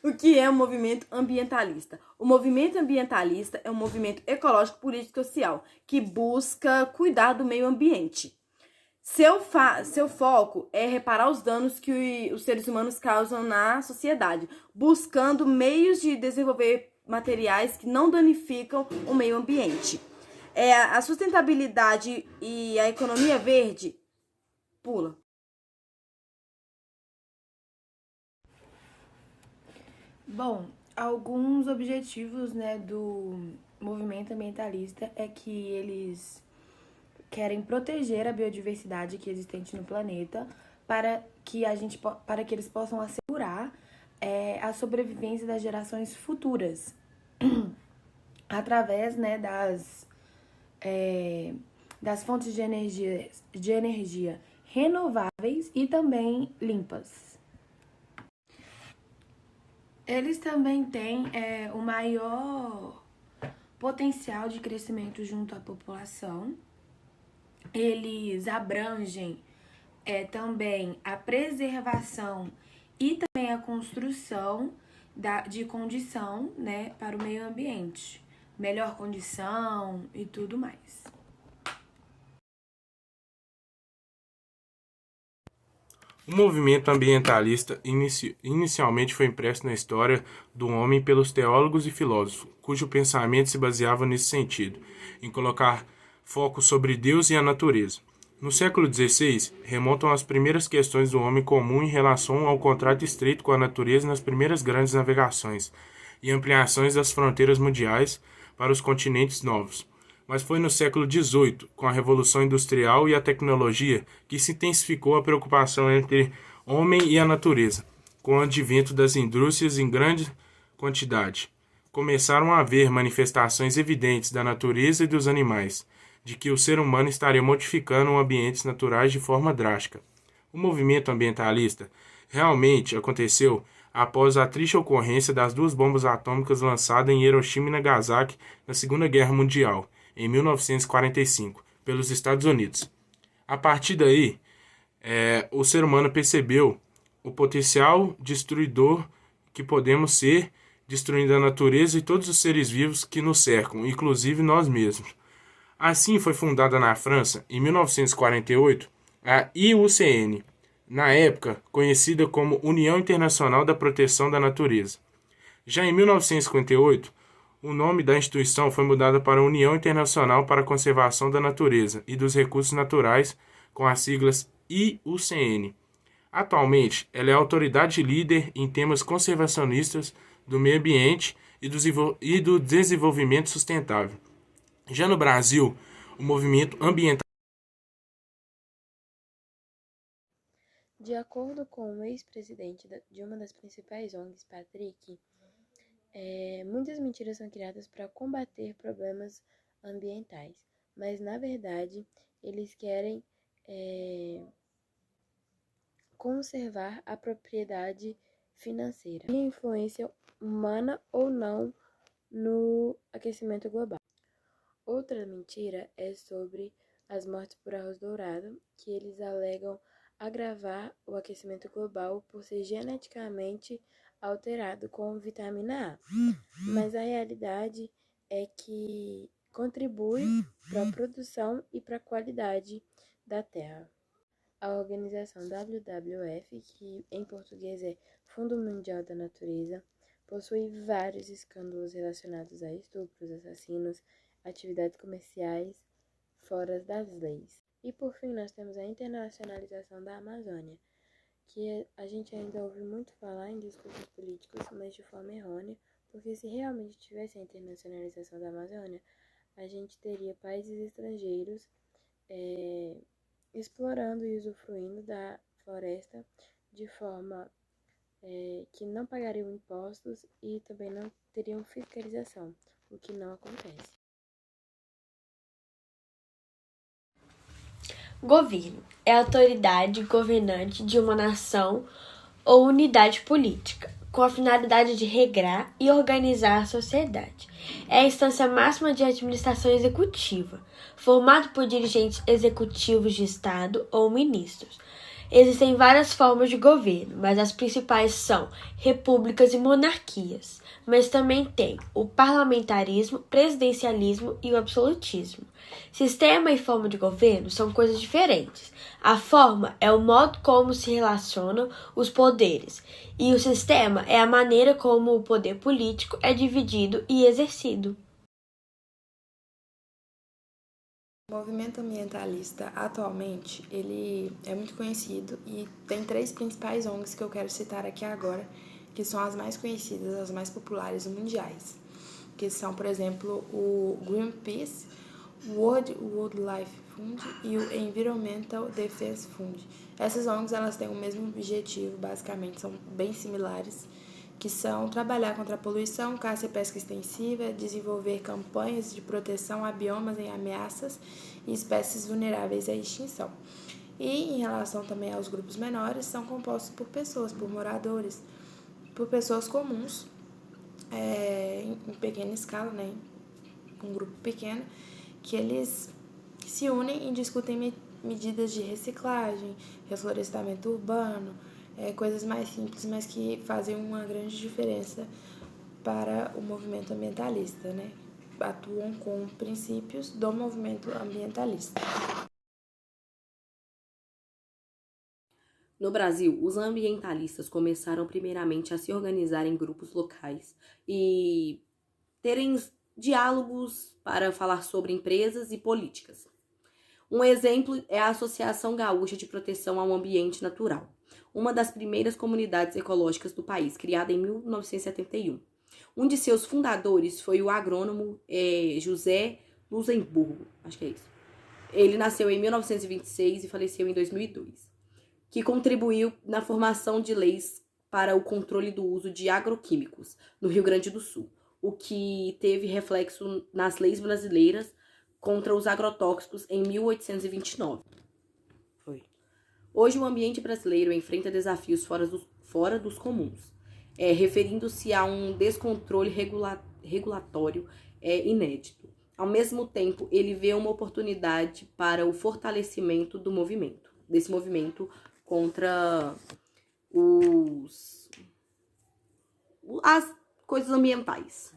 O que é o movimento ambientalista? O movimento ambientalista é um movimento ecológico, político e social que busca cuidar do meio ambiente. Seu foco é reparar os danos que os seres humanos causam na sociedade, buscando meios de desenvolver materiais que não danificam o meio ambiente. A sustentabilidade e a economia verde, pula. Bom, alguns objetivos, né, do movimento ambientalista é que eles querem proteger a biodiversidade que é existente no planeta para que eles possam assegurar a sobrevivência das gerações futuras através, né, das fontes de energia renováveis e também limpas. Eles também têm o maior potencial de crescimento junto à população. Eles abrangem também a preservação e também a construção de condição, né, para o meio ambiente. Melhor condição e tudo mais. O movimento ambientalista inicialmente foi impresso na história do homem pelos teólogos e filósofos, cujo pensamento se baseava nesse sentido, em colocar foco sobre Deus e a natureza. No século XVI, remontam às primeiras questões do homem comum em relação ao contrato estreito com a natureza nas primeiras grandes navegações e ampliações das fronteiras mundiais para os continentes novos. Mas foi no século XVIII, com a Revolução Industrial e a tecnologia, que se intensificou a preocupação entre homem e a natureza. Com o advento das indústrias em grande quantidade, começaram a haver manifestações evidentes da natureza e dos animais, de que o ser humano estaria modificando ambientes naturais de forma drástica. O movimento ambientalista realmente aconteceu após a triste ocorrência das duas bombas atômicas lançadas em Hiroshima e Nagasaki na Segunda Guerra Mundial, em 1945, pelos Estados Unidos. A partir daí, o ser humano percebeu o potencial destruidor que podemos ser, destruindo a natureza e todos os seres vivos que nos cercam, inclusive nós mesmos. Assim foi fundada na França, em 1948, a IUCN, na época conhecida como União Internacional da Proteção da Natureza. Já em 1958, o nome da instituição foi mudado para União Internacional para a Conservação da Natureza e dos Recursos Naturais, com as siglas IUCN. Atualmente, ela é a autoridade líder em temas conservacionistas do meio ambiente e do desenvolvimento sustentável. Já no Brasil, o movimento ambiental. De acordo com o ex-presidente de uma das principais ONGs, Patrick, muitas mentiras são criadas para combater problemas ambientais, mas na verdade eles querem conservar a propriedade financeira e a influência humana ou não no aquecimento global. Outra mentira é sobre as mortes por arroz dourado, que eles alegam agravar o aquecimento global por ser geneticamente alterado com vitamina A. Mas a realidade é que contribui para a produção e para a qualidade da terra. A organização WWF, que em português é Fundo Mundial da Natureza, possui vários escândalos relacionados a estupros, assassinos, atividades comerciais fora das leis. E por fim, nós temos a internacionalização da Amazônia, que a gente ainda ouve muito falar em discursos políticos, mas de forma errônea, porque se realmente tivesse a internacionalização da Amazônia, a gente teria países estrangeiros explorando e usufruindo da floresta de forma que não pagariam impostos e também não teriam fiscalização, o que não acontece. Governo é a autoridade governante de uma nação ou unidade política, com a finalidade de regrar e organizar a sociedade. É a instância máxima de administração executiva, formado por dirigentes executivos de Estado ou ministros, Existem várias formas de governo, mas as principais são repúblicas e monarquias. Mas também tem o parlamentarismo, presidencialismo e o absolutismo. Sistema e forma de governo são coisas diferentes. A forma é o modo como se relacionam os poderes, e o sistema é a maneira como o poder político é dividido e exercido. O movimento ambientalista, atualmente, ele é muito conhecido e tem 3 principais ONGs que eu quero citar aqui agora, que são as mais conhecidas, as mais populares mundiais, que são, por exemplo, o Greenpeace, o World Wildlife Fund e o Environmental Defense Fund. Essas ONGs, elas têm o mesmo objetivo, basicamente, são bem similares, que são trabalhar contra a poluição, caça e pesca extensiva, desenvolver campanhas de proteção a biomas em ameaças e espécies vulneráveis à extinção. E em relação também aos grupos menores, são compostos por pessoas, por moradores, por pessoas comuns, em pequena escala, né, um grupo pequeno, que eles se unem e discutem medidas de reciclagem, reflorestamento urbano, coisas mais simples, mas que fazem uma grande diferença para o movimento ambientalista, né? Atuam com princípios do movimento ambientalista. No Brasil, os ambientalistas começaram primeiramente a se organizar em grupos locais e terem diálogos para falar sobre empresas e políticas. Um exemplo é a Associação Gaúcha de Proteção ao Ambiente Natural, uma das primeiras comunidades ecológicas do país, criada em 1971. Um de seus fundadores foi o agrônomo José Luxemburgo, acho que é isso. Ele nasceu em 1926 e faleceu em 2002, que contribuiu na formação de leis para o controle do uso de agroquímicos no Rio Grande do Sul, o que teve reflexo nas leis brasileiras contra os agrotóxicos em 1829. Hoje, o ambiente brasileiro enfrenta desafios fora dos comuns, referindo-se a um descontrole regulatório inédito. Ao mesmo tempo, ele vê uma oportunidade para o fortalecimento desse movimento contra as coisas ambientais.